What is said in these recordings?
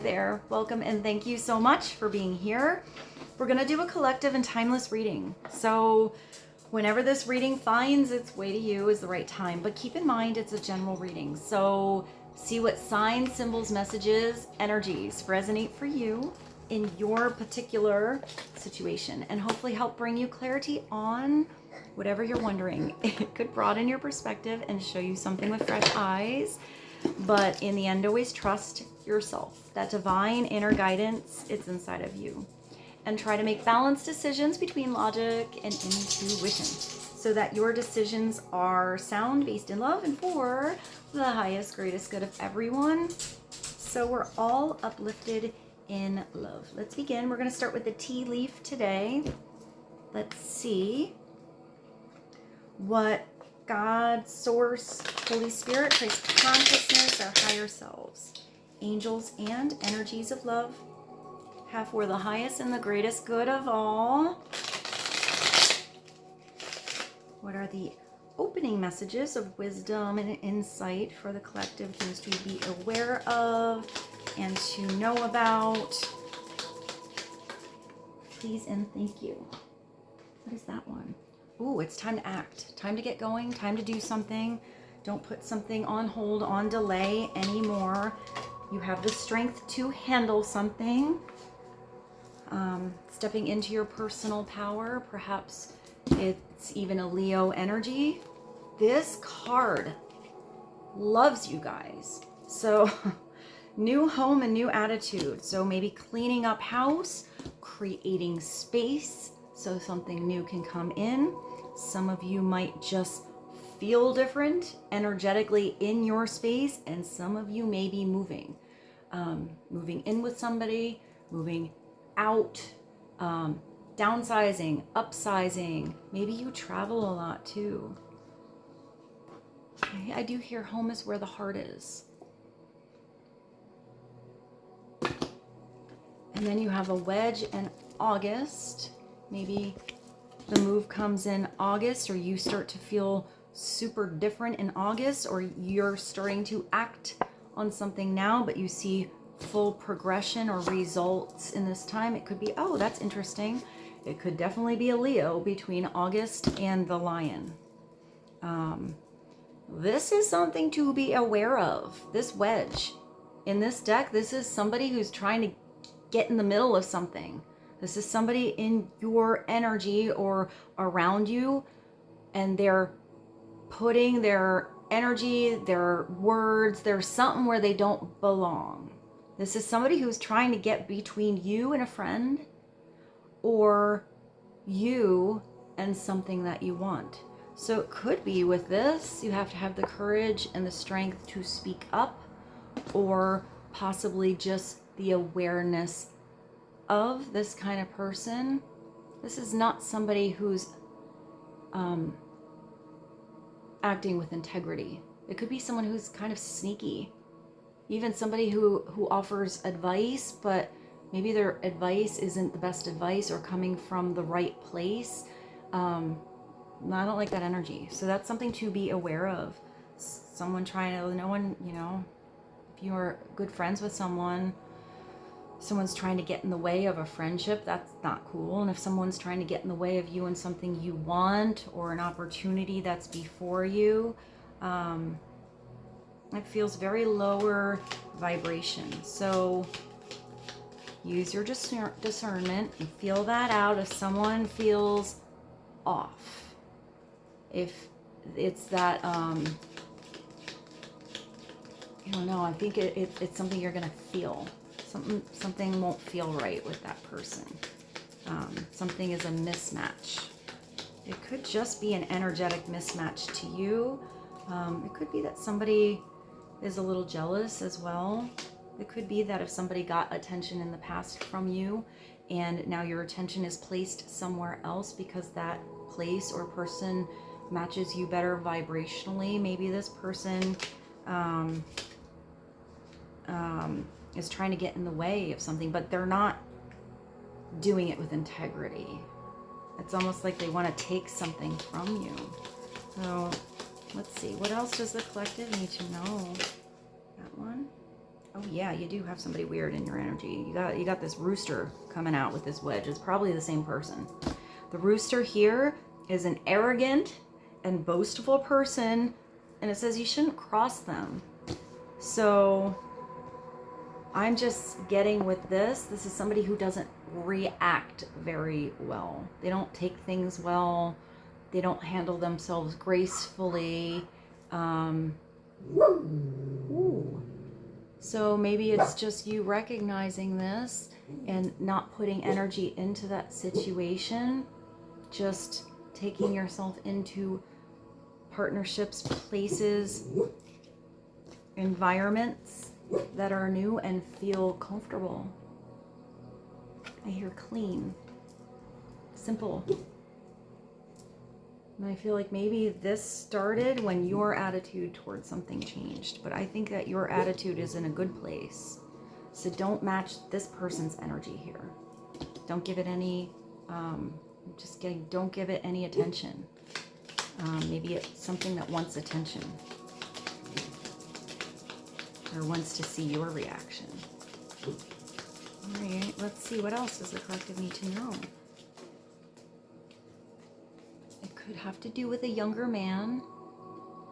There, welcome and thank you so much for being here. We're going to do a collective and timeless reading. So whenever this reading finds its way to you is the right time, but keep in mind it's a general reading. So see what signs, symbols, messages, energies resonate for you in your particular situation and hopefully help bring you clarity on whatever you're wondering. It could broaden your perspective and show you something with fresh eyes. But in the end, always trust yourself. That divine inner guidance, it's inside of you. And try to make balanced decisions between logic and intuition so that your decisions are sound, based in love, and for the highest, greatest good of everyone. So we're all uplifted in love. Let's begin. We're going to start with the tea leaf today. Let's see what God, Source, Holy Spirit, Christ consciousness, our higher selves, angels, and energies of love have for the highest and the greatest good of all. What are the opening messages of wisdom and insight for the collective, things to be aware of and to know about? Please and thank you. What is that one? Ooh, it's time to act, time to get going, time to do something. Don't put something on hold, on delay anymore. You have the strength to handle something. Stepping into your personal power. Perhaps it's even a Leo energy. This card loves you guys. So new home and new attitude. So maybe cleaning up house, creating space so something new can come in. Some of you might just feel different energetically in your space, and some of you may be moving. Moving in with somebody, moving out, downsizing, upsizing. Maybe you travel a lot too. Okay, I do hear home is where the heart is. And then you have a wedge in August. Maybe the move comes in August, or you start to feel super different in August, or you're starting to act on something now, but you see full progression or results in this time. It could be, oh, that's interesting. It could definitely be a Leo between August and the Lion. This is something to be aware of. This wedge in this deck, this is somebody who's trying to get in the middle of something. This is somebody in your energy or around you, and they're putting their energy, their words, there's something where they don't belong. This is somebody who's trying to get between you and a friend, or you and something that you want. So it could be with this, you have to have the courage and the strength to speak up, or possibly just the awareness of this kind of person. This is not somebody who's acting with integrity. It could be someone who's kind of sneaky. Even somebody who offers advice, but maybe their advice isn't the best advice or coming from the right place. I don't like that energy. So that's something to be aware of. Someone trying to, no one, you know, if you are good friends with someone, someone's trying to get in the way of a friendship, that's not cool. And if someone's trying to get in the way of you and something you want, or an opportunity that's before you, it feels very lower vibration. So use your discernment and feel that out if someone feels off. If it's that, I don't know, I think it's something you're gonna feel. Something won't feel right with that person. Something is a mismatch. It could just be an energetic mismatch to you. It could be that somebody is a little jealous as well. It could be that if somebody got attention in the past from you, and now your attention is placed somewhere else because that place or person matches you better vibrationally. Maybe this person is trying to get in the way of something, but they're not doing it with integrity. It's almost like they want to take something from you. So let's see, what else does the collective need to know? That one. Oh yeah, you do have somebody weird in your energy. You got this rooster coming out with this wedge. It's probably the same person. The rooster here is an arrogant and boastful person, and it says you shouldn't cross them. So I'm just getting with this. This is somebody who doesn't react very well. They don't take things well. They don't handle themselves gracefully. Ooh. So maybe it's just you recognizing this and not putting energy into that situation, just taking yourself into partnerships, places, environments that are new and feel comfortable. I hear clean, simple. And I feel like maybe this started when your attitude towards something changed, but I think that your attitude is in a good place. So don't match this person's energy here. Don't give it any, don't give it any attention. Maybe it's something that wants attention or wants to see your reaction. All right, let's see. What else does the collective need to know? It could have to do with a younger man,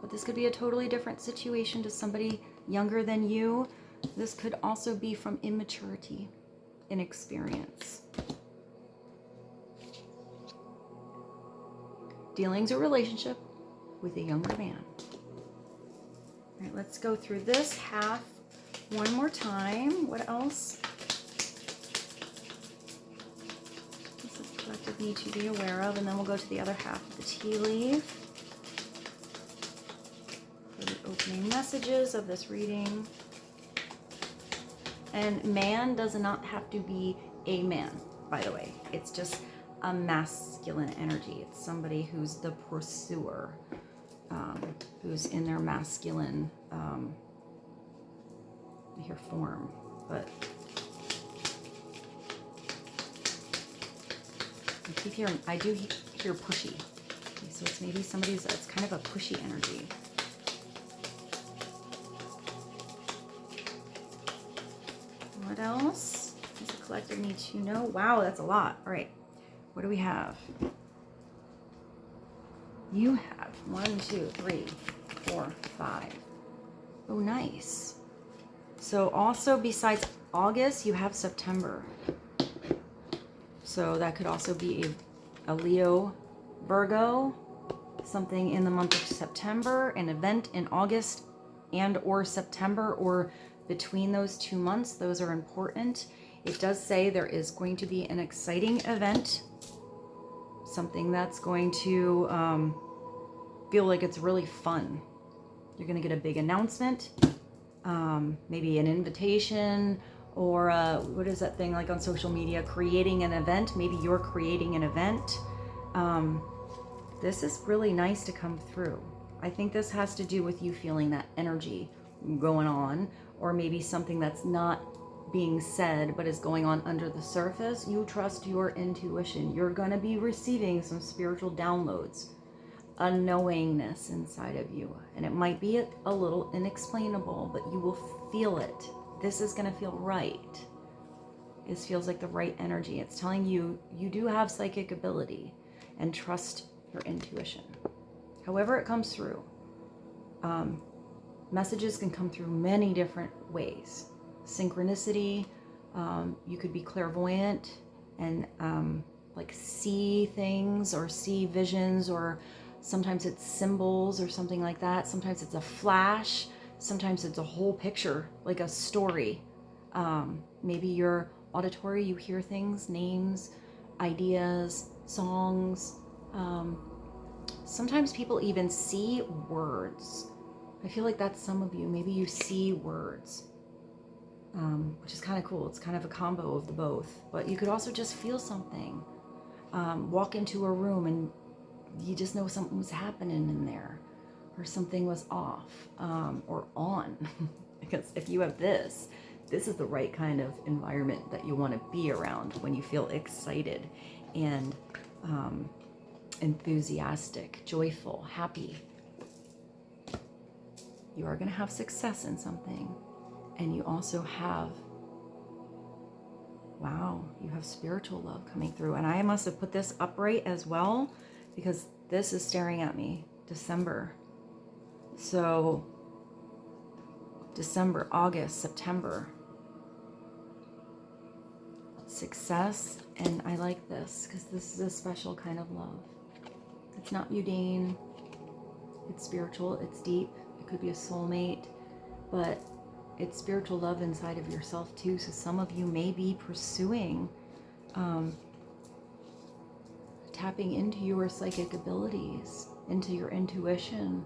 but this could be a totally different situation to somebody younger than you. This could also be from immaturity, inexperience. Dealings or relationship with a younger man. All right, let's go through this half one more time. What else does the collective need to be aware of? And then we'll go to the other half of the tea leaf for the opening messages of this reading. And man does not have to be a man, by the way. It's just a masculine energy. It's somebody who's the pursuer, who's in their masculine form. But I do hear pushy. Okay, so it's maybe it's kind of a pushy energy. What else does the collective need to know? Wow, that's a lot. All right. What do we have? You have 1, 2, 3, 4, 5. Oh, nice. So also besides August, you have September. So that could also be a Leo, Virgo, something in the month of September, an event in August and or September, or between those 2 months. Those are important. It does say there is going to be an exciting event, something that's going to feel like it's really fun. You're going to get a big announcement, maybe an invitation, or what is that thing like on social media, creating an event. Maybe you're creating an event. This is really nice to come through. I think this has to do with you feeling that energy going on, or maybe something that's not being said but is going on under the surface. You trust your intuition. You're going to be receiving some spiritual downloads, a knowingness inside of you, and it might be a little inexplainable, but you will feel it. This is going to feel right. It feels like the right energy. It's telling you you do have psychic ability, and trust your intuition. However it comes through, messages can come through many different ways. Synchronicity, you could be clairvoyant and like see things or see visions, or sometimes it's symbols or something like that. Sometimes it's a flash. Sometimes it's a whole picture, like a story. Maybe you're auditory, you hear things, names, ideas, songs. Sometimes people even see words. I feel like that's some of you. Maybe you see words, which is kind of cool. It's kind of a combo of the both. But you could also just feel something. Walk into a room and you just know something was happening in there, or something was off, or on. Because if you have this is the right kind of environment that you want to be around when you feel excited and enthusiastic, joyful, happy. You are going to have success in something, And you also have, wow, you have spiritual love coming through. And I must have put this upright as well, because this is staring at me. December. So December, August, September. Success. And I like this because this is a special kind of love. It's not mundane. It's spiritual. It's deep. It could be a soulmate, but it's spiritual love inside of yourself too. So some of you may be pursuing tapping into your psychic abilities, into your intuition,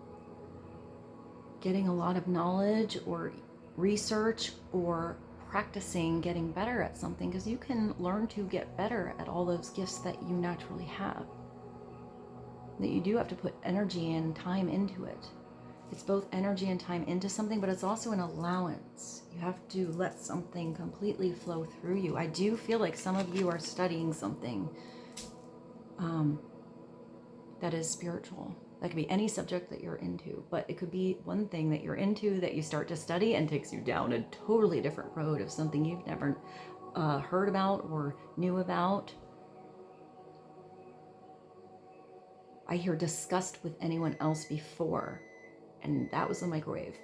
getting a lot of knowledge or research or practicing getting better at something, because you can learn to get better at all those gifts that you naturally have. That you do have to put energy and time into it. It's both energy and time into something, but it's also an allowance. You have to let something completely flow through you. I do feel like some of you are studying something that is spiritual. That could be any subject that you're into, but it could be one thing that you're into that you start to study and takes you down a totally different road of something you've never heard about or knew about. I hear discussed with anyone else before, and that was the microwave.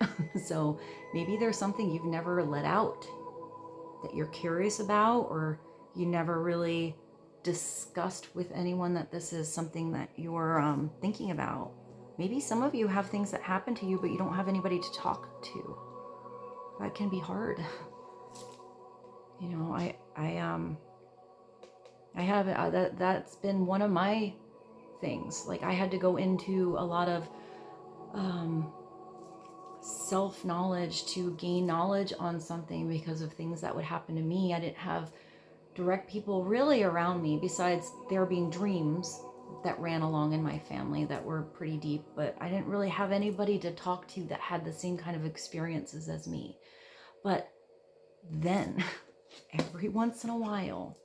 So maybe there's something you've never let out that you're curious about, or you never really discussed with anyone that this is something that you're thinking about. Maybe some of you have things that happen to you, but you don't have anybody to talk to. That can be hard. You know, I have that's been one of my things. Like I had to go into a lot of self-knowledge to gain knowledge on something because of things that would happen to me. I didn't have direct people really around me, besides there being dreams that ran along in my family that were pretty deep, but I didn't really have anybody to talk to that had the same kind of experiences as me. But then every once in a while,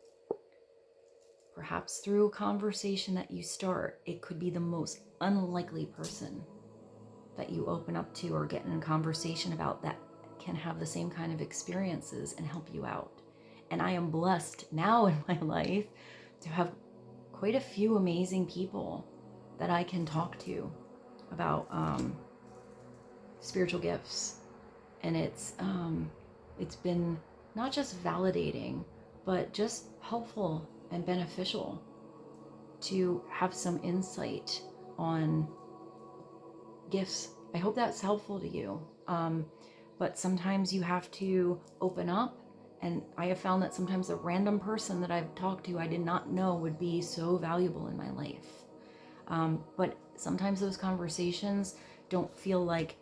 perhaps through a conversation that you start, it could be the most unlikely person that you open up to or get in a conversation about that can have the same kind of experiences and help you out. And I am blessed now in my life to have quite a few amazing people that I can talk to about spiritual gifts. And it's been not just validating, but just helpful and beneficial to have some insight on gifts. I hope that's helpful to you. But sometimes you have to open up. And I have found that sometimes a random person that I've talked to I did not know would be so valuable in my life. But sometimes those conversations don't feel like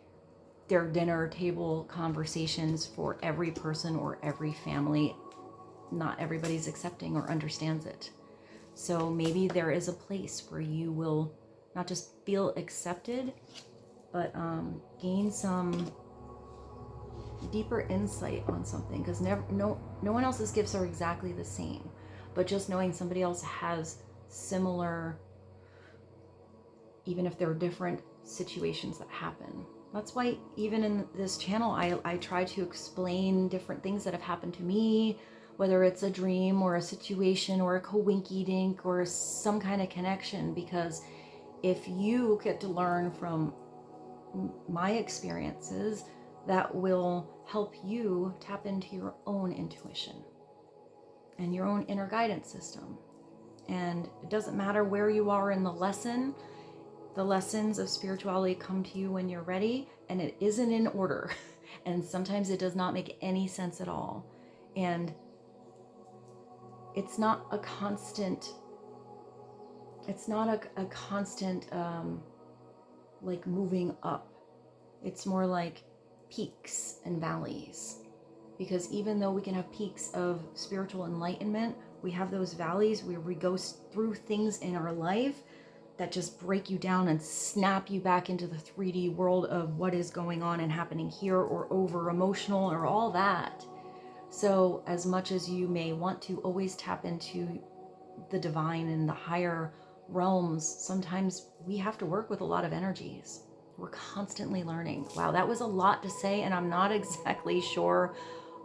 they're dinner table conversations for every person or every family. Not everybody's accepting or understands it. So maybe there is a place where you will not just feel accepted, but gain some deeper insight on something, because no one else's gifts are exactly the same, but just knowing somebody else has similar, even if there are different situations that happen. That's why even in this channel I try to explain different things that have happened to me, whether it's a dream or a situation or a coinky-dink or some kind of connection, because if you get to learn from my experiences, that will help you tap into your own intuition and your own inner guidance system. And it doesn't matter where you are in the lesson. The lessons of spirituality come to you when you're ready, and it isn't in order. And sometimes it does not make any sense at all. And it's not a constant, like moving up. It's more like peaks and valleys, because even though we can have peaks of spiritual enlightenment, we have those valleys where we go through things in our life that just break you down and snap you back into the 3D world of what is going on and happening here, or over emotional or all that. So as much as you may want to always tap into the divine and the higher realms, sometimes we have to work with a lot of energies. We're constantly learning. Wow, that was a lot to say, and I'm not exactly sure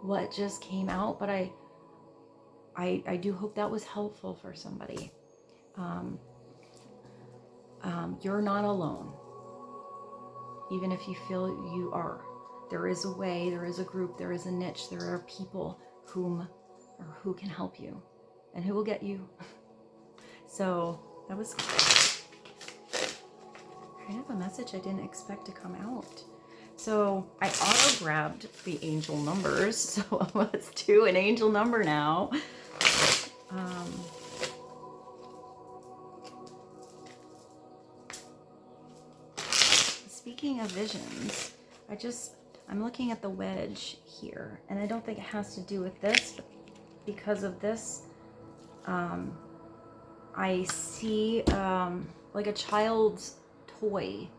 what just came out, but I do hope that was helpful for somebody. You're not alone, even if you feel you are. There is a way, there is a group, there is a niche, there are people who can help you and who will get you. So that was kind of a message I didn't expect to come out. So I auto-grabbed the angel numbers, so let's do an angel number now. Speaking of visions, I'm looking at the wedge here, and I don't think it has to do with this, but because of this, I see like a child's toy.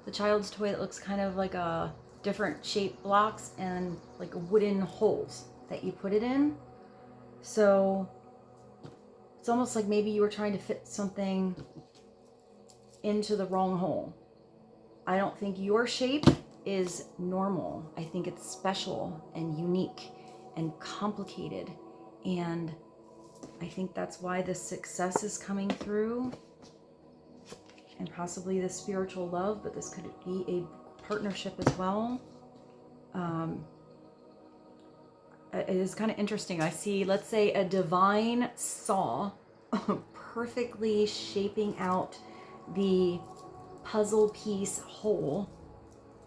The child's toy that looks kind of like a different shaped blocks and like wooden holes that you put it in. So it's almost like maybe you were trying to fit something into the wrong hole. I don't think your shape is normal. I think it's special and unique and complicated. And I think that's why the success is coming through, and possibly the spiritual love, but this could be a partnership as well. It is kind of interesting. I see, let's say, a divine saw perfectly shaping out the puzzle piece whole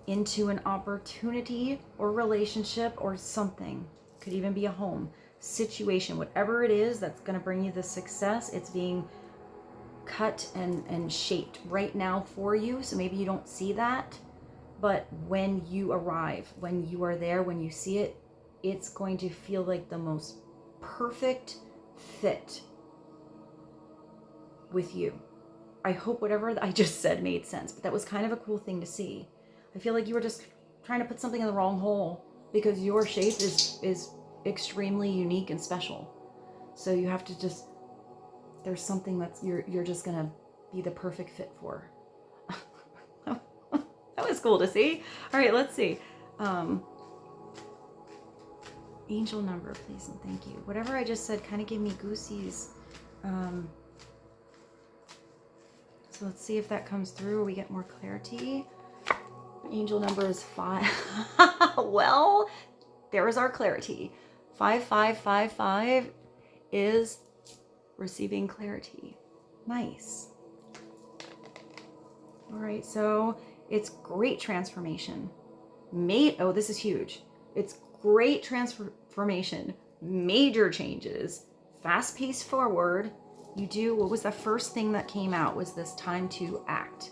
into an opportunity or relationship or something. Could even be a home situation. Whatever it is that's going to bring you the success, it's being cut and shaped right now for you. So maybe you don't see that, but when you arrive, when you are there, when you see it, it's going to feel like the most perfect fit with you. I hope whatever I just said made sense, but that was kind of a cool thing to see. I feel like you were just trying to put something in the wrong hole because your shape is extremely unique and special. So you have to just, there's something that's you're just gonna be the perfect fit for. That was cool to see. All right, let's see. Angel number, please and thank you. Whatever I just said kind of gave me goosies. So let's see if that comes through or we get more clarity. Angel number is 5. Well, there is our clarity. 5555 is receiving clarity. Nice. All right, so it's great transformation. Oh, this is huge. It's great transformation, major changes, fast pace forward. What was the first thing that came out was this time to act.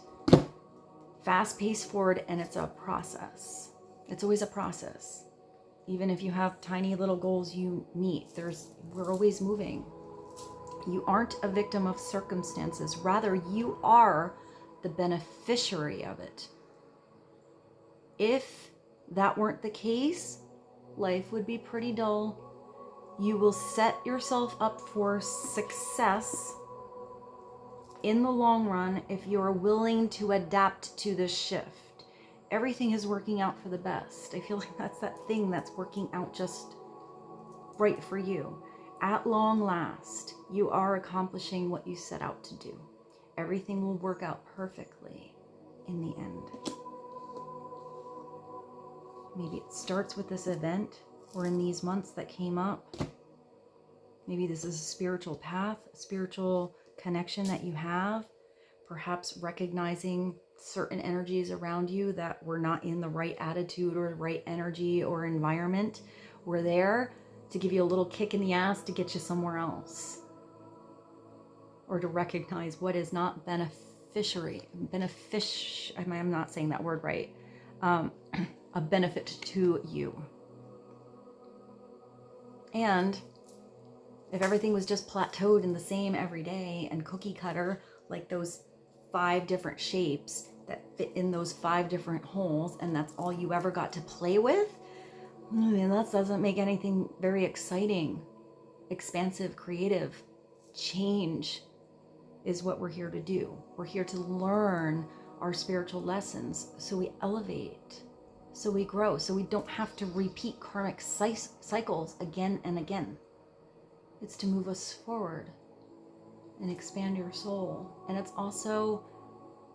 Fast pace forward, and it's a process. It's always a process. Even if you have tiny little goals you meet, we're always moving. You aren't a victim of circumstances. Rather, you are the beneficiary of it. If that weren't the case, life would be pretty dull. You will set yourself up for success in the long run if you're willing to adapt to the shift. Everything is working out for the best. I feel like that's that thing that's working out just right for you. At long last, you are accomplishing what you set out to do. Everything will work out perfectly in the end. Maybe it starts with this event or in these months that came up. Maybe this is a spiritual path, a spiritual connection that you have. Perhaps recognizing certain energies around you that were not in the right attitude or right energy or environment were there to give you a little kick in the ass to get you somewhere else. Or to recognize what is not I'm not saying that word right. A benefit to you. And if everything was just plateaued in the same every day and cookie cutter, like those 5 different shapes that fit in those 5 different holes, and that's all you ever got to play with, I mean, that doesn't make anything very exciting. Expansive, creative, change is what we're here to do. We're here to learn our spiritual lessons, so we elevate, so we grow, so we don't have to repeat karmic cycles again and again. It's to move us forward and expand your soul. And it's also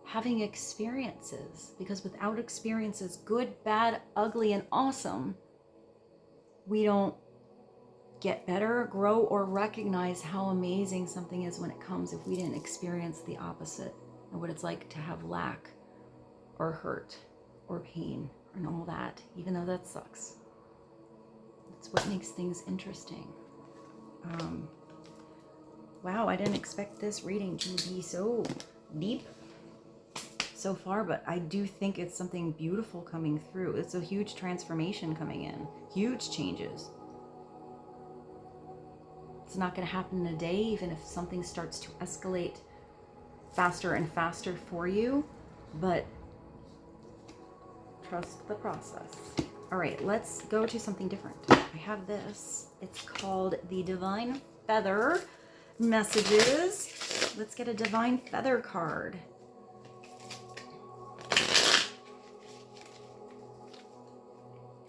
having experiences, because without experiences, good, bad, ugly, and awesome, we don't get better, grow, or recognize how amazing something is when it comes if we didn't experience the opposite and what it's like to have lack or hurt or pain and all that, even though that sucks. It's what makes things interesting. Wow, I didn't expect this reading to be so deep so far, but I do think it's something beautiful coming through. It's a huge transformation coming in, huge changes. It's not going to happen in a day, even if something starts to escalate faster and faster for you, but trust the process. All right, let's go to something different. I have this. It's called the Divine Feather Messages. Let's get a Divine Feather card.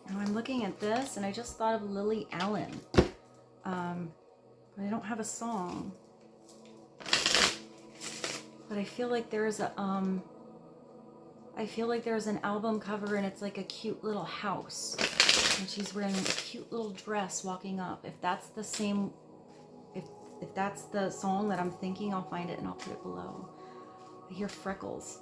Now I'm looking at this and I just thought of Lily Allen. I don't have a song, but I feel like there's a there's an album cover and it's like a cute little house and she's wearing a cute little dress walking up. If that's the same, if that's the song that I'm thinking, I'll find it and I'll put it below. I hear freckles.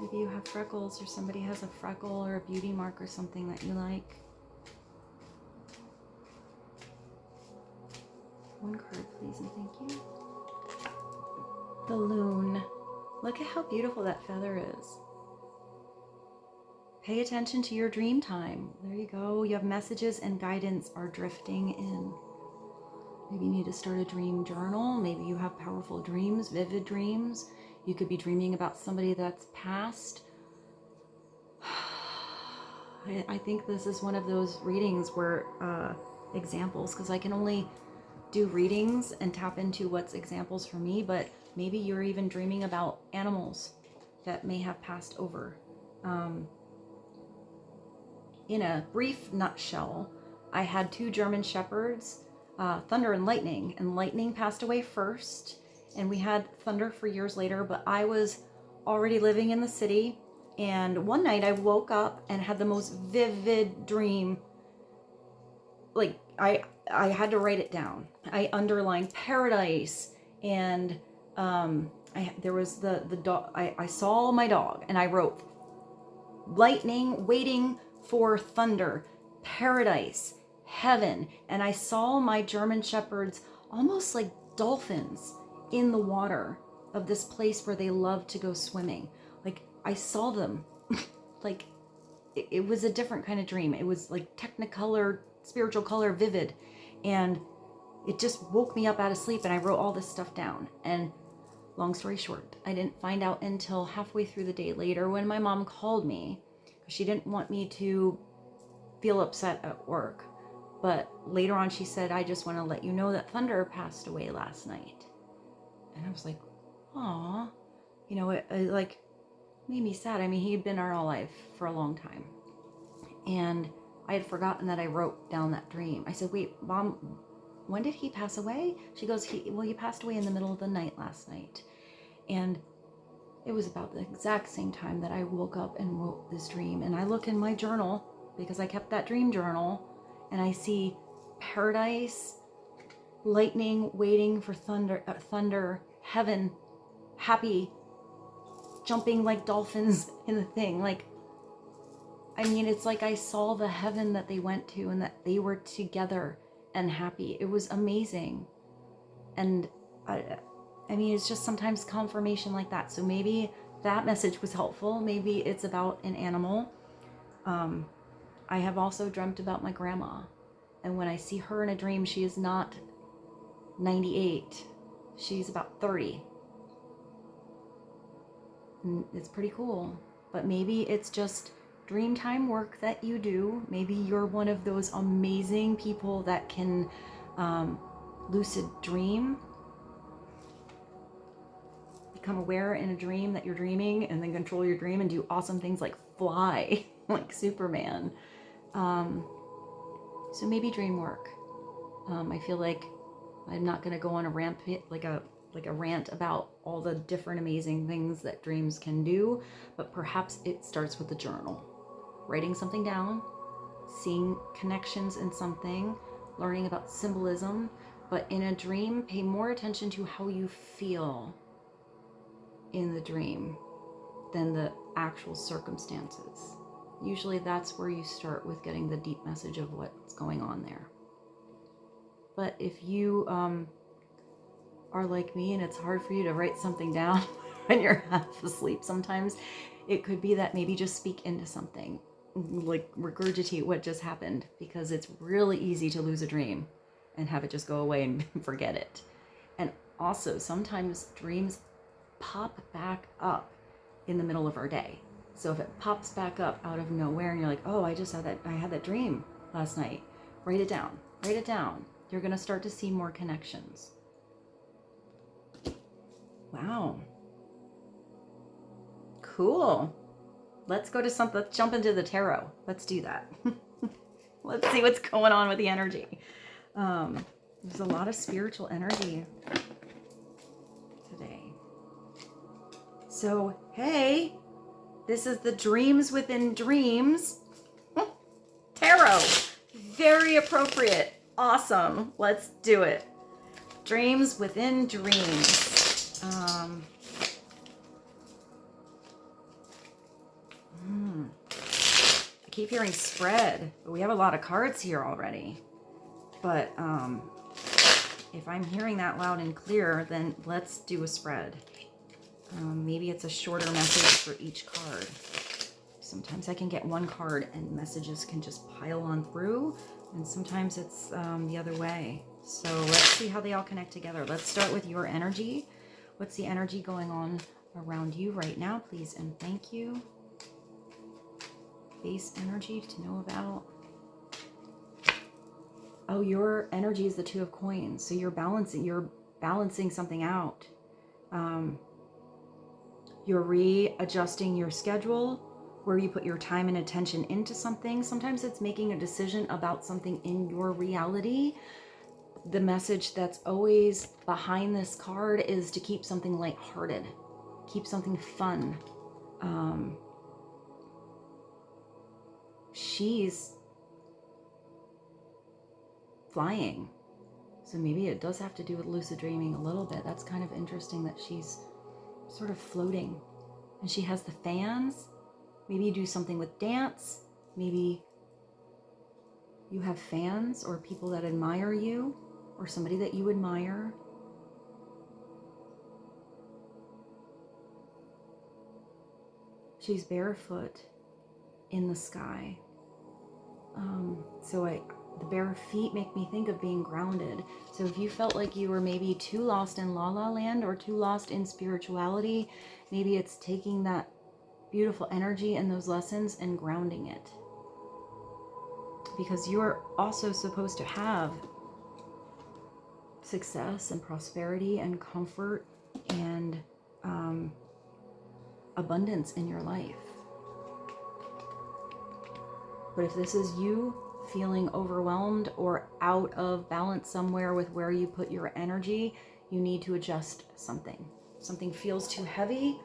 Maybe you have freckles, or somebody has a freckle or a beauty mark or something that you like. One card, please, and thank you. The Loon. Look at how beautiful that feather is. Pay attention to your dream time. There you go. You have messages and guidance are drifting in. Maybe you need to start a dream journal. Maybe you have powerful dreams, vivid dreams. You could be dreaming about somebody that's passed. I think this is one of those readings where examples, because I can only do readings and tap into what's examples for me, but maybe you're even dreaming about animals that may have passed over. In a brief nutshell, I had 2 German Shepherds, Thunder and Lightning passed away first, and we had Thunder for years later, but I was already living in the city, and one night I woke up and had the most vivid dream. Like, I had to write it down. I underlined paradise, and there was the dog. I saw my dog, and I wrote lightning waiting for thunder, paradise, heaven, and I saw my German Shepherds almost like dolphins in the water of this place where they love to go swimming. Like, I saw them. Like, it was a different kind of dream. It was like technicolor, spiritual color, vivid, and it just woke me up out of sleep, and I wrote all this stuff down. And long story short, I didn't find out until halfway through the day later when my mom called me, because she didn't want me to feel upset at work. But later on she said, I just want to let you know that Thunder passed away last night. And I was like, aw, you know, it like made me sad. I mean, he had been our life for a long time. And I had forgotten that I wrote down that dream. I said, wait, Mom, when did he pass away? She goes, he passed away in the middle of the night last night. And it was about the exact same time that I woke up and wrote this dream. And I look in my journal, because I kept that dream journal, and I see paradise, lightning waiting for thunder, heaven, happy, jumping like dolphins in the thing. Like, I mean, it's like I saw the heaven that they went to and that they were together and happy. It was amazing. And I mean, it's just sometimes confirmation like that. So maybe that message was helpful. Maybe it's about an animal. I have also dreamt about my grandma. And when I see her in a dream, she is not 98. She's about 30. And it's pretty cool. But maybe it's just dream time work that you do. Maybe you're one of those amazing people that can lucid dream, become aware in a dream that you're dreaming, and then control your dream and do awesome things like fly like Superman. So maybe dream work. I feel like I'm not going to go on a rant, like a rant about all the different amazing things that dreams can do, but perhaps it starts with a journal. Writing something down, seeing connections in something, learning about symbolism, but in a dream, pay more attention to how you feel in the dream than the actual circumstances. Usually that's where you start with getting the deep message of what's going on there. But if you are like me and it's hard for you to write something down when you're half asleep sometimes, it could be that maybe just speak into something, like regurgitate what just happened, because it's really easy to lose a dream and have it just go away and forget it. And also sometimes dreams pop back up in the middle of our day. So if it pops back up out of nowhere and you're like, oh, I had that dream last night, write it down. You're going to start to see more connections. Wow. Cool. Let's jump into the tarot. Let's do that. Let's see what's going on with the energy. There's a lot of spiritual energy today. So, hey, this is the Dreams Within Dreams tarot. Very appropriate. Awesome. Let's do it. Dreams Within Dreams. I keep hearing spread, but we have a lot of cards here already. But if I'm hearing that loud and clear, then let's do a spread. Maybe it's a shorter message for each card. Sometimes I can get one card and messages can just pile on through, and sometimes it's the other way. So let's see how they all connect together. Let's start with your energy. What's the energy going on around you right now, please and thank you? Base energy to know about. Oh, your energy is the Two of Coins. So you're balancing something out. You're readjusting your schedule, where you put your time and attention into something. Sometimes it's making a decision about something in your reality. The message that's always behind this card is to keep something lighthearted, keep something fun. She's flying. So maybe it does have to do with lucid dreaming a little bit. That's kind of interesting that she's sort of floating. And she has the fans. Maybe you do something with dance. Maybe you have fans or people that admire you or somebody that you admire. She's barefoot in the sky. The bare feet make me think of being grounded. So if you felt like you were maybe too lost in La La Land or too lost in spirituality, maybe it's taking that beautiful energy and those lessons and grounding it. Because you're also supposed to have success and prosperity and comfort and abundance in your life. But if this is you feeling overwhelmed or out of balance somewhere with where you put your energy, you need to adjust something. Something feels too heavy.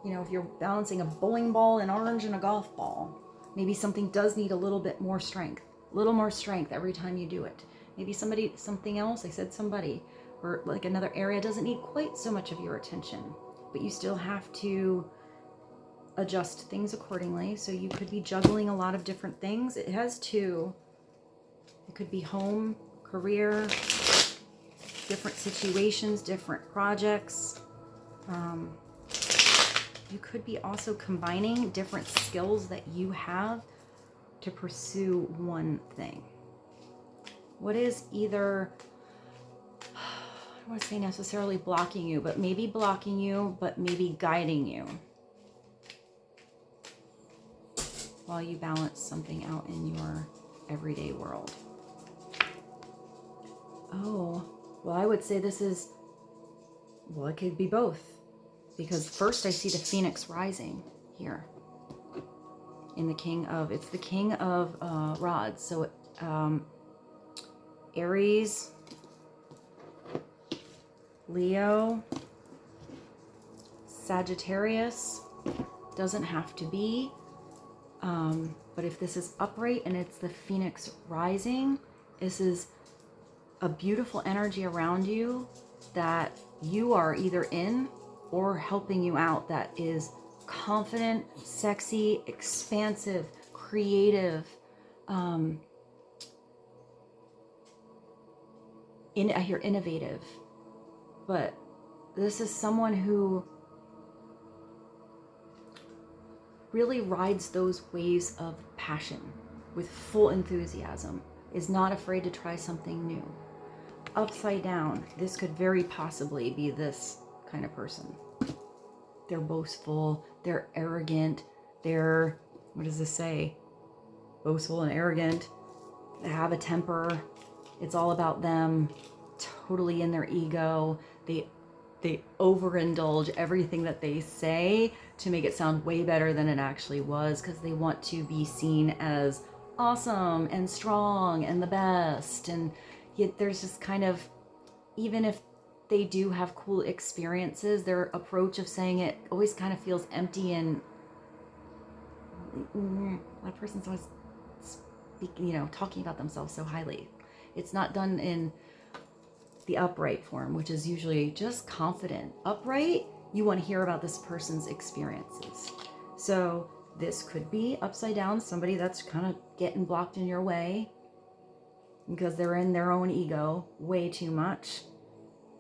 You know, if you're balancing a bowling ball, an orange, and a golf ball, maybe something does need a little bit more strength. A little more strength every time you do it. Maybe something else, I said somebody, or like another area doesn't need quite so much of your attention, but you still have to adjust things accordingly. So you could be juggling a lot of different things. It has two. It could be home, career, different situations, different projects. You could be also combining different skills that you have to pursue one thing. What is either, I don't want to say necessarily blocking you, but maybe blocking you, but maybe guiding you. while you balance something out in your everyday world. Oh, well, I would say this is, well, it could be both. Because first I see the Phoenix rising here. In the King of, it's the King of Rods. So Aries, Leo, Sagittarius, doesn't have to be. But if this is upright and it's the Phoenix rising, this is a beautiful energy around you that you are either in or helping you out, that is confident, sexy, expansive, creative. I hear innovative, but this is someone who really rides those waves of passion with full enthusiasm, is not afraid to try something new. Upside down, this could very possibly be this kind of person. They're boastful, they're arrogant, they're, what does this say? Boastful and arrogant. They have a temper. It's all about them, totally in their ego. They overindulge everything that they say to make it sound way better than it actually was, because they want to be seen as awesome and strong and the best. And yet there's just kind of, even if they do have cool experiences, their approach of saying it always kind of feels empty, and that person's always speaking, talking about themselves so highly. It's not done in the upright form, which is usually just confident. Upright, you want to hear about this person's experiences. So this could be upside down, somebody that's kind of getting blocked in your way because they're in their own ego way too much.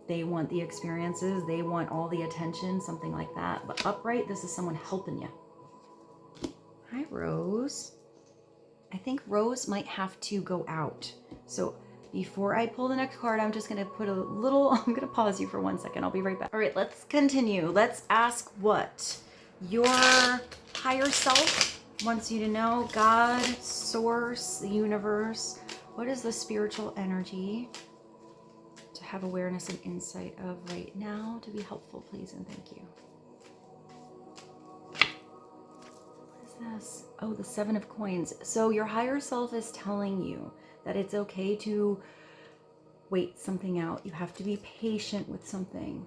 They want the experiences, they want all the attention, something like that. But upright, this is someone helping you. Hi, Rose. I think Rose might have to go out. So before I pull the next card, I'm just going to put a little, I'm going to pause you for 1 second. I'll be right back. All right, let's continue. Let's ask what your higher self wants you to know. God, source, the universe. What is the spiritual energy to have awareness and insight of right now to be helpful, please, and thank you. What is this? Oh, the 7 of Coins. So your higher self is telling you that it's okay to wait something out. You have to be patient with something.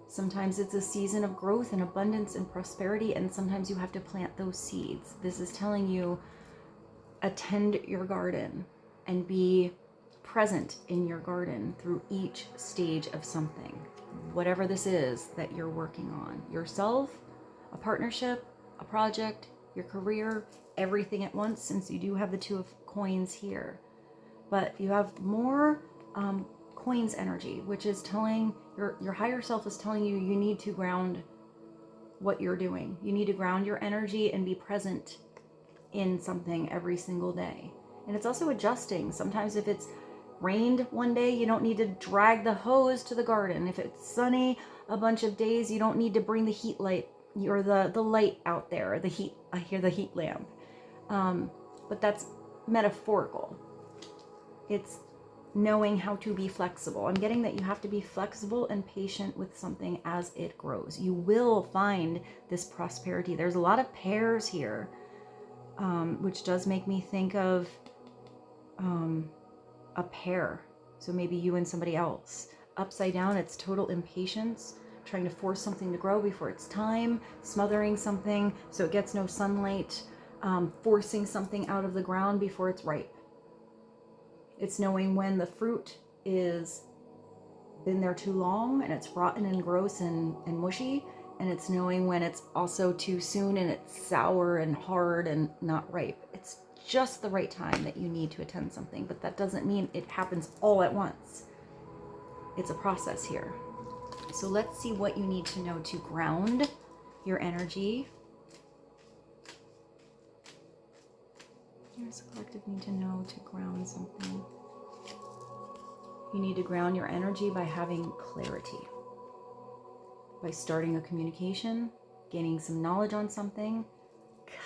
Sometimes it's a season of growth and abundance and prosperity, and sometimes you have to plant those seeds. This is telling you, attend your garden and be present in your garden through each stage of something, whatever this is that you're working on. Yourself, a partnership, a project, your career, everything at once, since you do have the 2 of Coins here. But you have more Coins energy, which is telling your higher self is telling you need to ground what you're doing. You need to ground your energy and be present in something every single day. And it's also adjusting. Sometimes if it's rained one day, you don't need to drag the hose to the garden. If it's sunny a bunch of days, you don't need to bring the heat light or the light out there, the heat, I hear the heat lamp. But that's metaphorical. It's knowing how to be flexible. I'm getting that you have to be flexible and patient with something as it grows. You will find this prosperity. There's a lot of pairs here, which does make me think of a pair. So maybe you and somebody else. Upside down, it's total impatience, trying to force something to grow before it's time, smothering something so it gets no sunlight, forcing something out of the ground before it's ripe. It's knowing when the fruit is been there too long and it's rotten and gross and mushy, and it's knowing when it's also too soon and it's sour and hard and not ripe. It's just the right time that you need to attend something, but that doesn't mean it happens all at once. It's a process here. So let's see what you need to know to ground your energy. Here's a collective need to know to ground something. You need to ground your energy by having clarity, by starting a communication, gaining some knowledge on something,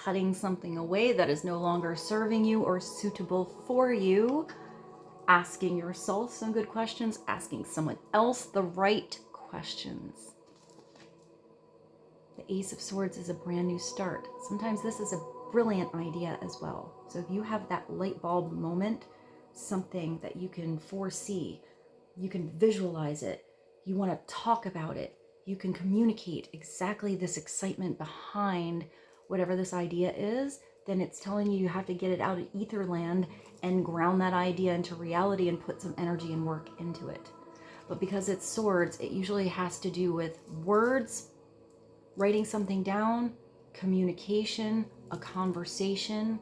cutting something away that is no longer serving you or suitable for you, asking yourself some good questions, asking someone else the right questions. The Ace of Swords is a brand new start. Sometimes this is a brilliant idea as well. So if you have that light bulb moment, something that you can foresee, you can visualize it, you want to talk about it, you can communicate exactly this excitement behind whatever this idea is, then it's telling you you have to get it out of ether land and ground that idea into reality and put some energy and work into it. But because it's swords, it usually has to do with words, writing something down, communication, a conversation.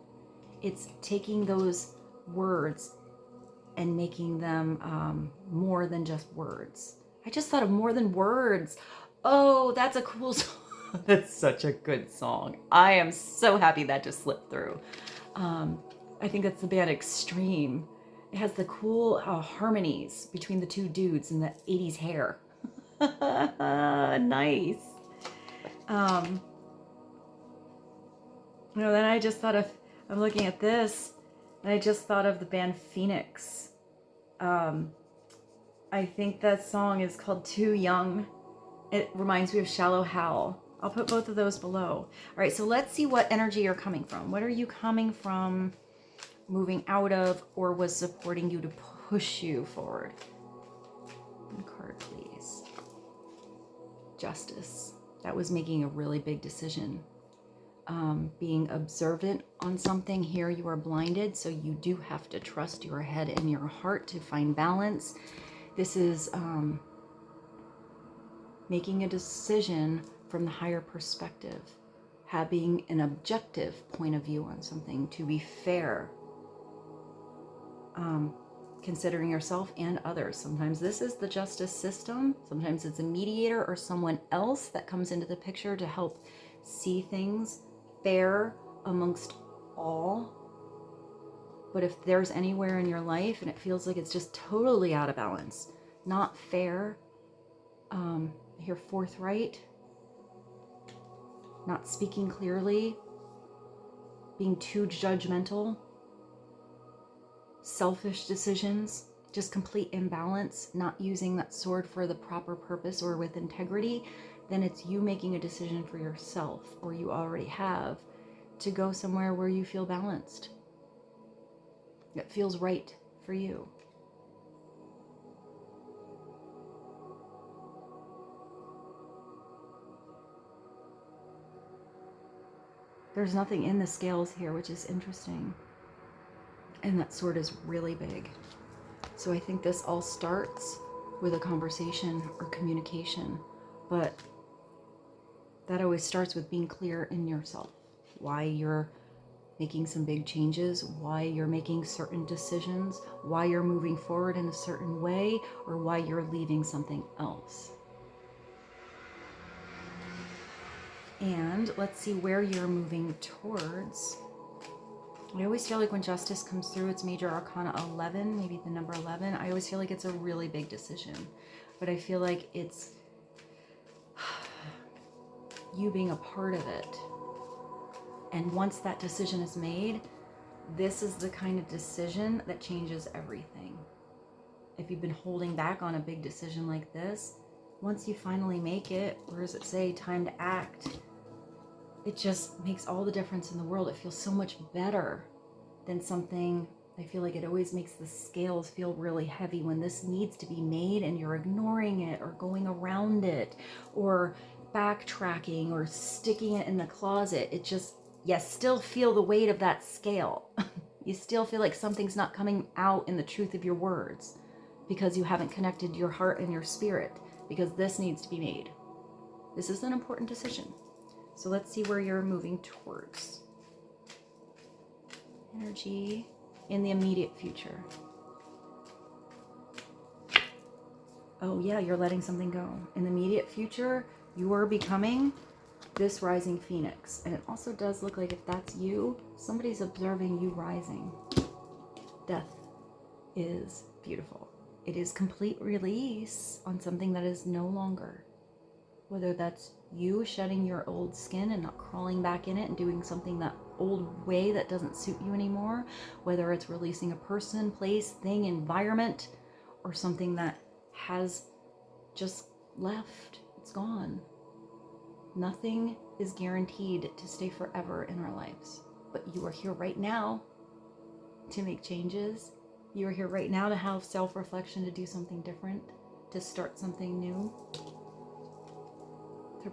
It's taking those words and making them more than just words. I just thought of More Than Words. Oh, that's a cool song. That's such a good song. I am so happy that just slipped through. I think that's the band Extreme. It has the cool harmonies between the two dudes and the 80s hair. Nice. Then I just thought of, I'm looking at this, and I just thought of the band Phoenix. I think that song is called Too Young. It reminds me of Shallow Hal. I'll put both of those below. All right, so let's see what energy you're coming from. What are you coming from, moving out of, or was supporting you to push you forward? One card, please. Justice. That was making a really big decision. Being observant on something. Here you are blinded, so you do have to trust your head and your heart to find balance. This is making a decision from the higher perspective, having an objective point of view on something, to be fair, considering yourself and others. Sometimes this is the justice system. Sometimes it's a mediator or someone else that comes into the picture to help see things fair amongst all. But if there's anywhere in your life and it feels like it's just totally out of balance, not fair, I hear forthright, not speaking clearly, being too judgmental, selfish decisions, just complete imbalance, not using that sword for the proper purpose or with integrity, then it's you making a decision for yourself, or you already have, to go somewhere where you feel balanced. It feels right for you. There's nothing in the scales here, which is interesting. And that sword is really big. So I think this all starts with a conversation or communication. But that always starts with being clear in yourself. Why you're making some big changes, why you're making certain decisions, why you're moving forward in a certain way, or why you're leaving something else. And let's see where you're moving towards. I always feel like when justice comes through, it's major arcana 11, maybe the number 11. I always feel like it's a really big decision, but I feel like it's you being a part of it. And once that decision is made, this is the kind of decision that changes everything. If you've been holding back on a big decision like this, once you finally make it, or does it say time to act, it just makes all the difference in the world. It feels so much better than something. I feel like it always makes the scales feel really heavy when this needs to be made and you're ignoring it or going around it or backtracking or sticking it in the closet. It just, you still feel the weight of that scale. You still feel like something's not coming out in the truth of your words because you haven't connected your heart and your spirit, because this needs to be made. This is an important decision. So let's see where you're moving towards. Energy in the immediate future. Oh yeah, you're letting something go. In the immediate future, you are becoming this rising phoenix. And it also does look like if that's you, somebody's observing you rising. Death is beautiful. It is complete release on something that is no longer. Whether that's You shedding your old skin and not crawling back in it and doing something that old way that doesn't suit you anymore, whether it's releasing a person, place, thing, environment, or something that has just left. It's gone. Nothing is guaranteed to stay forever in our lives, but you are here right now to make changes. You are here right now to have self-reflection, to do something different, to start something new, to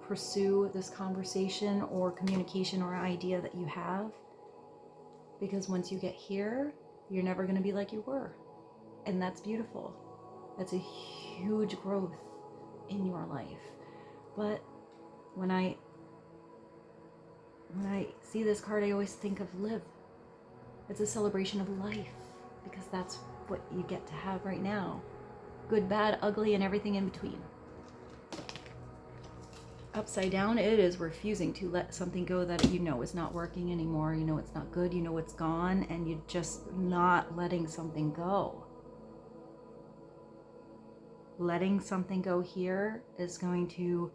pursue this conversation or communication or idea that you have. Because once you get here, you're never going to be like you were. And that's beautiful. That's a huge growth in your life. But when I see this card, I always think of live. It's a celebration of life, because that's what you get to have right now. Good, bad, ugly, and everything in between. Upside down, it is refusing to let something go that you know is not working anymore. You know it's not good. You know it's gone, and you're just not letting something go. Letting something go here is going to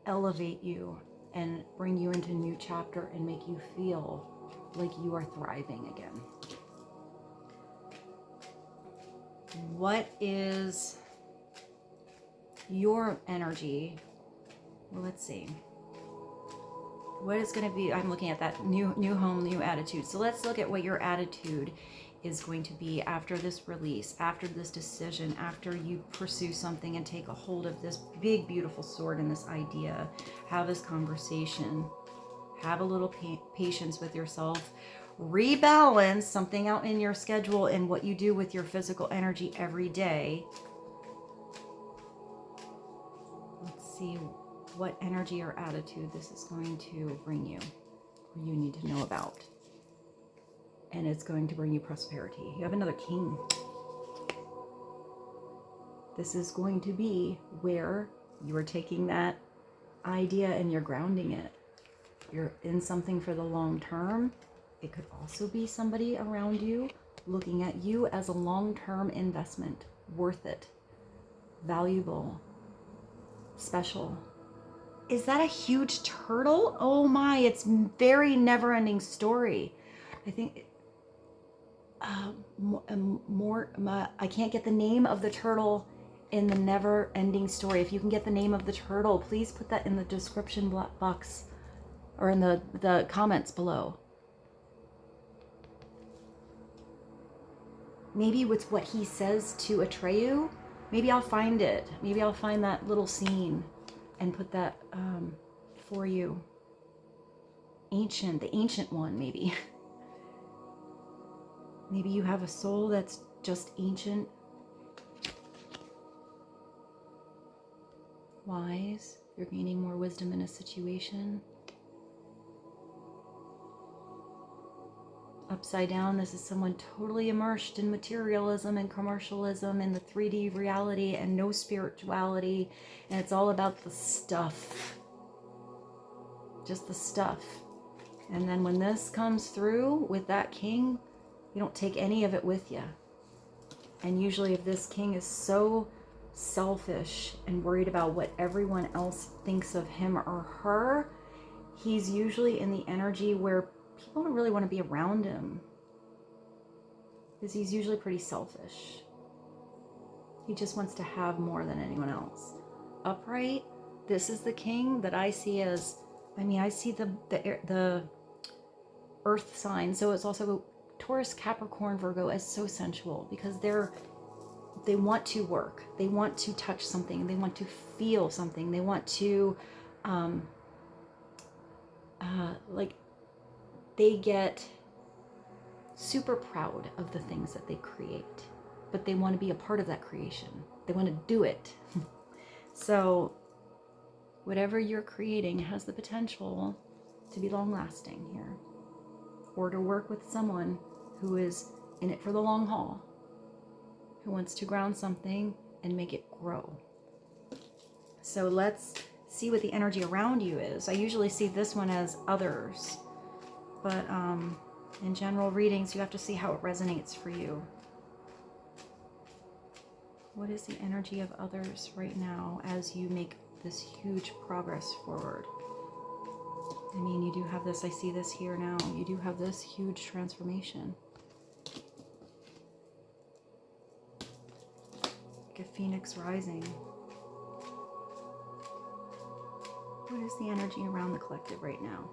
elevate you and bring you into a new chapter and make you feel like you are thriving again. What is your energy? Well, let's see. What is going to be, I'm looking at that new home, new attitude. So let's look at what your attitude is going to be after this release, after this decision, after you pursue something and take a hold of this big, beautiful sword and this idea. Have this conversation. Have a little patience with yourself. Rebalance something out in your schedule and what you do with your physical energy every day. Let's see what energy or attitude this is going to bring you, or you need to know about. And it's going to bring you prosperity. You have another king. This is going to be where you are taking that idea and you're grounding it. You're in something for the long term. It could also be somebody around you looking at you as a long-term investment, worth it, valuable, special. Is that a huge turtle? Oh my, it's very never-ending story. I think, I can't get the name of the turtle in the never-ending story. If you can get the name of the turtle, please put that in the description box or in the comments below. Maybe it's what he says to Atreyu. Maybe I'll find it. Maybe I'll find that little scene and put that for you. The ancient one, maybe. Maybe you have a soul that's just ancient. Wise. You're gaining more wisdom in a situation. Upside down, this is someone totally immersed in materialism and commercialism and the 3D reality and no spirituality. And it's all about the stuff. Just the stuff. And then when this comes through with that king, you don't take any of it with you. And usually if this king is so selfish and worried about what everyone else thinks of him or her, he's usually in the energy where people don't really want to be around him, because he's usually pretty selfish. He just wants to have more than anyone else. Upright, this is the king that I see as, I see the earth sign, so it's also Taurus, Capricorn, Virgo, as so sensual, because they want to work, they want to touch something, they want to feel something, they want to they get super proud of the things that they create, but they want to be a part of that creation. They want to do it. So whatever you're creating has the potential to be long-lasting here, or to work with someone who is in it for the long haul, who wants to ground something and make it grow. So let's see what the energy around you is. I usually see this one as others, but in general readings, you have to see how it resonates for you. What is the energy of others right now as you make this huge progress forward. I mean, you do have this, I see this here now, you do have this huge transformation. Like a phoenix rising. What is the energy around the collective right now?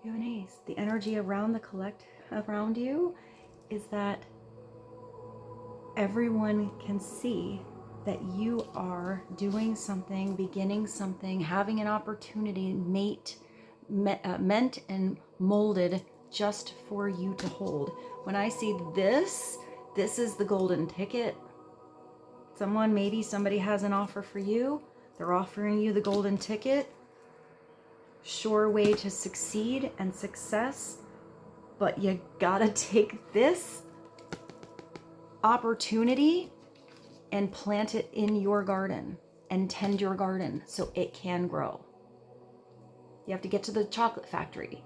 You have an ace. The energy around the around you is that everyone can see that you are doing something, beginning something, having an opportunity meant and molded just for you to hold. When I see this, this is the golden ticket. Maybe somebody has an offer for you. They're offering you the golden ticket. Sure way to succeed and success, but you gotta take this opportunity and plant it in your garden and tend your garden so it can grow. You have to get to the chocolate factory.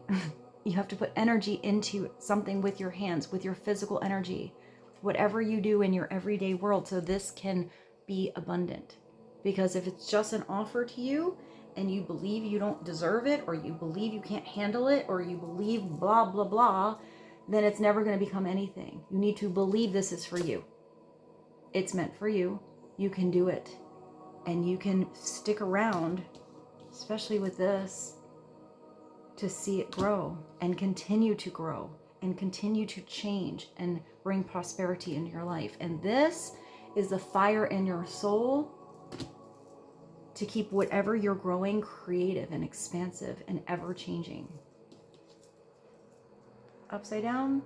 You have to put energy into something with your hands, with your physical energy, whatever you do in your everyday world, so this can be abundant. Because if it's just an offer to you and you believe you don't deserve it, or you believe you can't handle it, or you believe blah, blah, blah, then it's never going to become anything. You need to believe this is for you. It's meant for you. You can do it. And you can stick around, especially with this, to see it grow and continue to grow and continue to change and bring prosperity into your life. And this is the fire in your soul to keep whatever you're growing creative and expansive and ever changing. Upside down,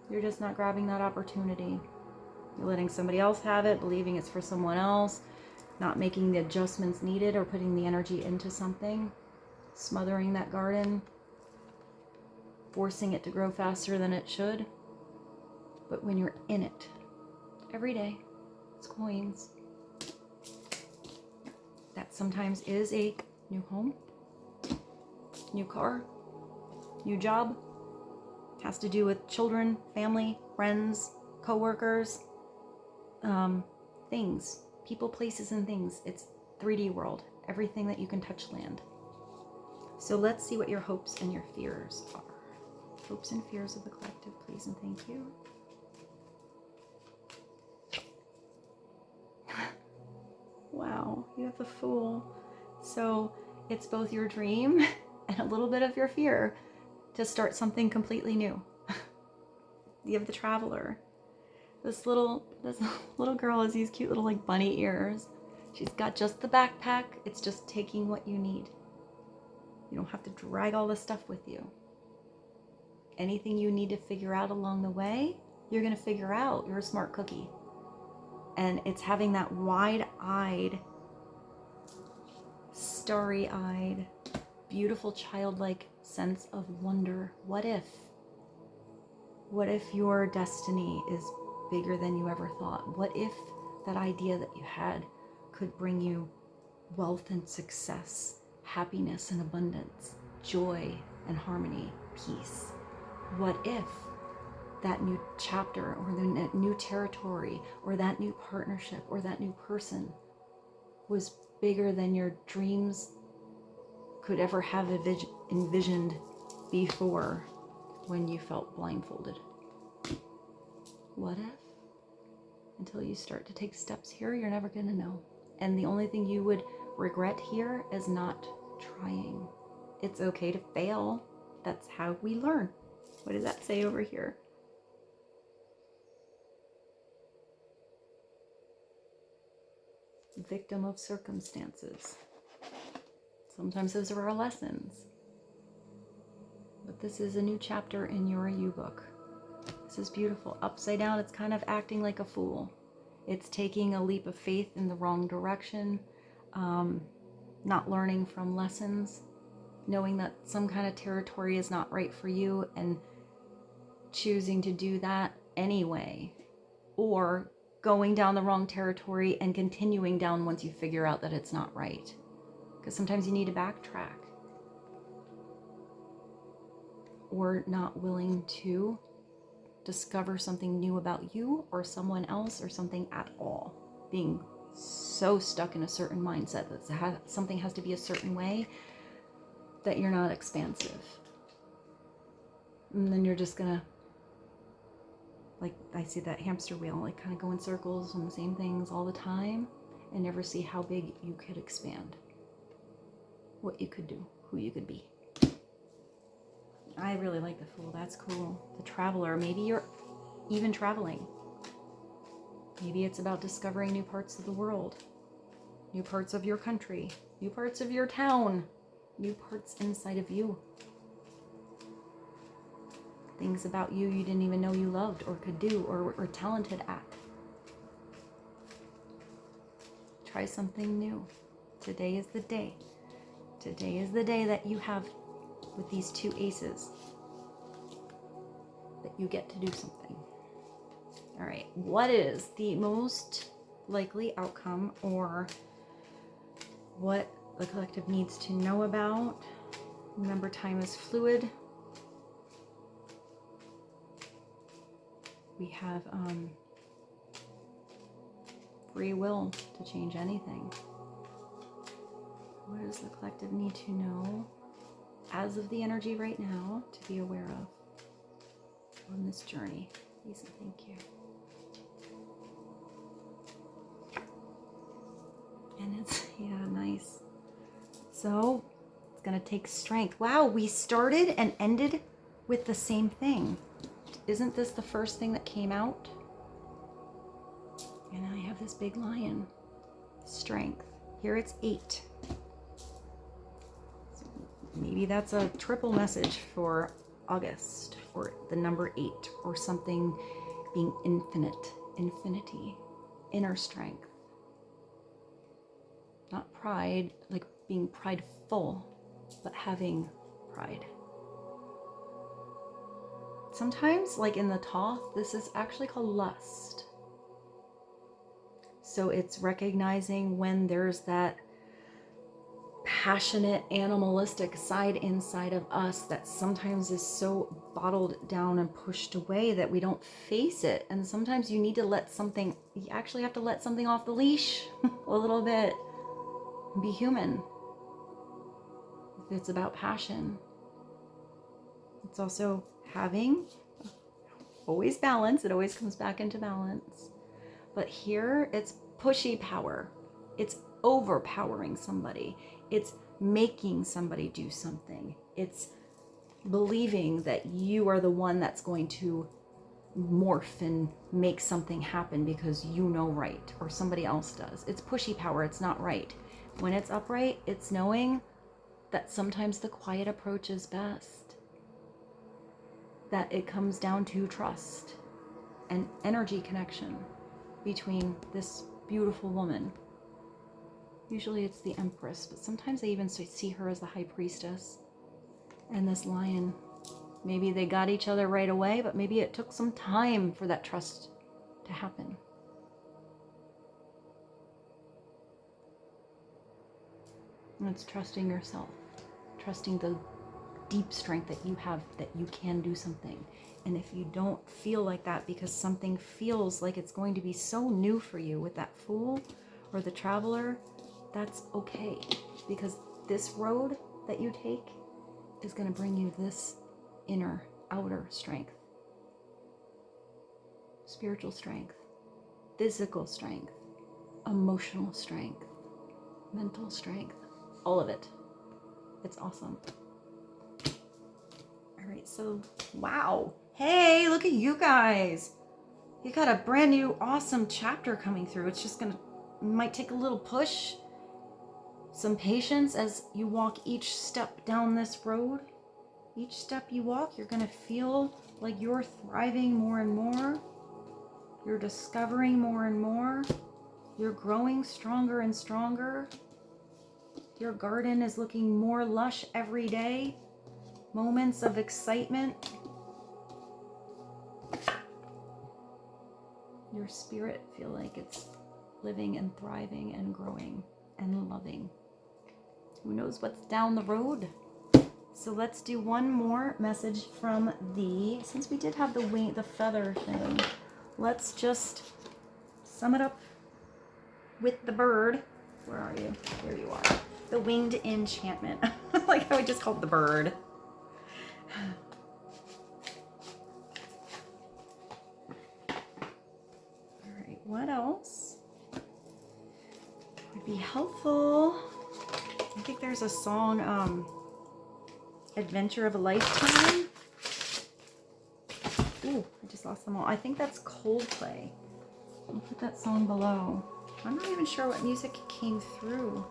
you're just not grabbing that opportunity. You're letting somebody else have it, believing it's for someone else, not making the adjustments needed or putting the energy into something, smothering that garden, forcing it to grow faster than it should. But when you're in it, every day, it's coins. That sometimes is a new home, new car, new job. Has to do with children, family, friends, co-workers, things, people, places, and things. It's 3D world, everything that you can touch land. So let's see what your hopes and your fears are. Hopes and fears of the collective, please and thank you. Wow, you have the Fool. So it's both your dream and a little bit of your fear to start something completely new. You have the Traveler. This little girl has these cute little like bunny ears. She's got just the backpack. It's just taking what you need. You don't have to drag all this stuff with you. Anything you need to figure out along the way, you're gonna figure out. You're a smart cookie. And it's having that wide-eyed, starry-eyed, beautiful childlike sense of wonder. What if? What if your destiny is bigger than you ever thought? What if that idea that you had could bring you wealth and success, happiness and abundance, joy and harmony, peace? What if that new chapter or the new territory or that new partnership or that new person was bigger than your dreams could ever have envisioned before when you felt blindfolded? What if? Until you start to take steps here, you're never going to know. And the only thing you would regret here is not trying. It's okay to fail. That's how we learn. What does that say over here? Victim of circumstances. Sometimes those are our lessons. But this is a new chapter in your U-book. This is beautiful. Upside down, it's kind of acting like a fool. It's taking a leap of faith in the wrong direction, not learning from lessons, knowing that some kind of territory is not right for you and choosing to do that anyway, or going down the wrong territory and continuing down once you figure out that it's not right. Because sometimes you need to backtrack. Or not willing to discover something new about you or someone else or something at all. Being so stuck in a certain mindset that something has to be a certain way that you're not expansive. And then you're just gonna, like, I see that hamster wheel, like kind of go in circles on the same things all the time and never see how big you could expand, what you could do, who you could be. I really like the Fool. That's cool. The Traveler. Maybe you're even traveling. Maybe it's about discovering new parts of the world, new parts of your country, new parts of your town, new parts inside of you. Things about you you didn't even know you loved or could do or were talented at. Try something new. Today is the day. Today is the day that you have with these two aces that you get to do something. All right, what is the most likely outcome, or what the collective needs to know about? Remember, time is fluid. We have free will to change anything. What does the collective need to know as of the energy right now to be aware of on this journey? Please and thank you. And it's, yeah, nice. So it's gonna take strength. Wow, we started and ended with the same thing. Isn't this the first thing that came out? And I have this big lion. Strength. Here it's 8. So maybe that's a triple message for August, or the number 8, or something being infinite, infinity, inner strength. Not pride, like being prideful, but having pride. Sometimes, like in the Thoth, this is actually called lust. So it's recognizing when there's that passionate, animalistic side inside of us that sometimes is so bottled down and pushed away that we don't face it. And sometimes you need to let something, you actually have to let something off the leash a little bit. Be human. If it's about passion. It's also having always balance. It always comes back into balance. But here it's pushy power. It's overpowering somebody. It's making somebody do something. It's believing that you are the one that's going to morph and make something happen because you know right, or somebody else does. It's pushy power. It's not right. When it's upright, it's knowing that sometimes the quiet approach is best. That it comes down to trust and energy connection between this beautiful woman. Usually it's the Empress, but sometimes I even see her as the High Priestess and this lion. Maybe they got each other right away, but maybe it took some time for that trust to happen. And it's trusting yourself, trusting the deep strength that you have, that you can do something. And if you don't feel like that because something feels like it's going to be so new for you with that Fool or the Traveler, that's okay. Because this road that you take is going to bring you this inner, outer strength. Spiritual strength, physical strength, emotional strength, mental strength, all of it. It's awesome. All right, so wow. Hey, look at you guys. You got a brand new awesome chapter coming through. It's just might take a little push, some patience as you walk each step down this road. Each step you walk, you're gonna feel like you're thriving more and more. You're discovering more and more. You're growing stronger and stronger. Your garden is looking more lush every day. Moments of excitement. Your spirit feel like it's living and thriving and growing and loving. Who knows what's down the road? So let's do one more message from since we did have the feather thing, let's just sum it up with the bird. Where are you? There you are. The winged enchantment. Like how I just called the bird. All right, what else would be helpful? I think there's a song, Adventure of a Lifetime. Ooh, I just lost them all. I think that's Coldplay. I'll put that song below. I'm not even sure what music came through.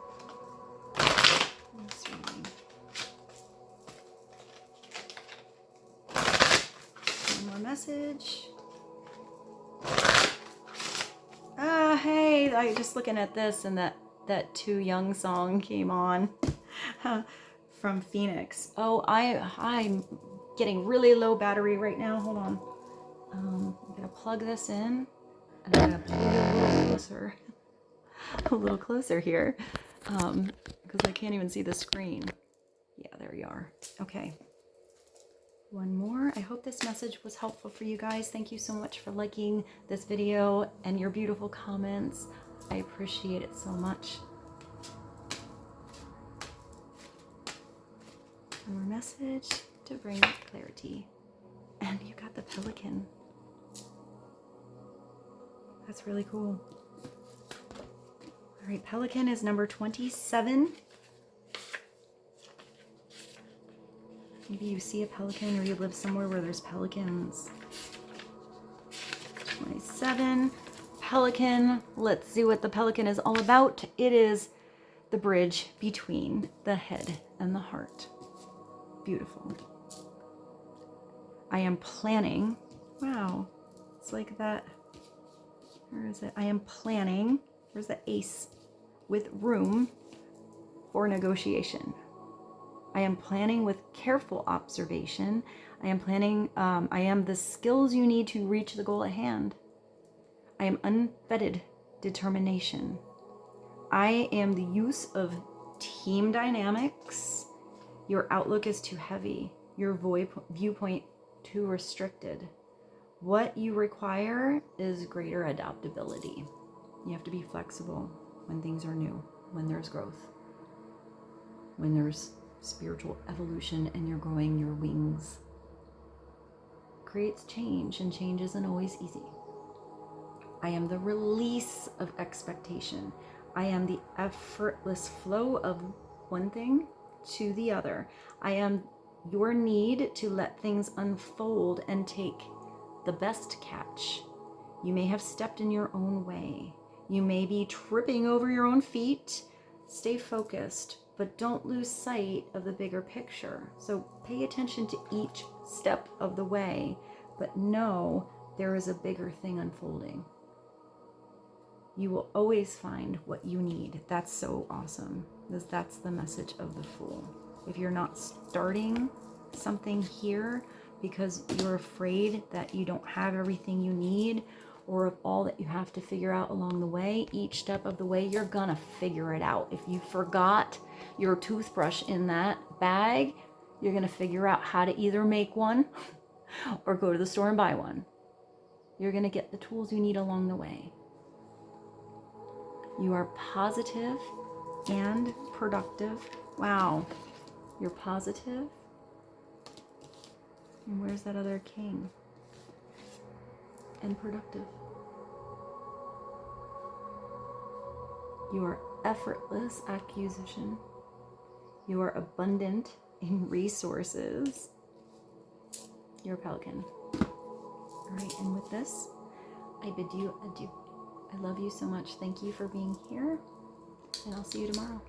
Let's read. One more message. Hey, I just looking at this and that Too Young song came on from Phoenix. Oh, I'm getting really low battery right now. Hold on. I'm gonna plug this in and I'm gonna plug it a little closer here, because I can't even see the screen. Yeah, there you are. Okay. One more. I hope this message was helpful for you guys. Thank you so much for liking this video and your beautiful comments. I appreciate it so much. One more message to bring clarity. And you got the pelican. That's really cool. All right, pelican is number 27. Maybe you see a pelican or you live somewhere where there's pelicans. 27. Pelican. Let's see what the pelican is all about. It is the bridge between the head and the heart. Beautiful. I am planning. Wow. It's like that. Where is it? I am planning. Where's the ace? With room for negotiation. I am planning with careful observation. I am planning, I am the skills you need to reach the goal at hand. I am unfettered determination. I am the use of team dynamics. Your outlook is too heavy. Your viewpoint too restricted. What you require is greater adaptability. You have to be flexible when things are new, when there's growth, when there's spiritual evolution and you're growing your wings. Creates change, and change isn't always easy. I am the release of expectation. I am the effortless flow of one thing to the other. I am your need to let things unfold and take the best catch. You may have stepped in your own way. You may be tripping over your own feet. Stay focused, but don't lose sight of the bigger picture. So pay attention to each step of the way, but know there is a bigger thing unfolding. You will always find what you need. That's so awesome, because that's the message of the Fool. If you're not starting something here because you're afraid that you don't have everything you need, or of all that you have to figure out along the way, each step of the way, you're gonna figure it out. If you forgot your toothbrush in that bag, you're gonna figure out how to either make one or go to the store and buy one. You're gonna get the tools you need along the way. You are positive and productive. Wow, you're positive. And where's that other king? And productive. You are effortless acquisition. You are abundant in resources. You're a pelican. All right, and with this, I bid you adieu. I love you so much. Thank you for being here, and I'll see you tomorrow.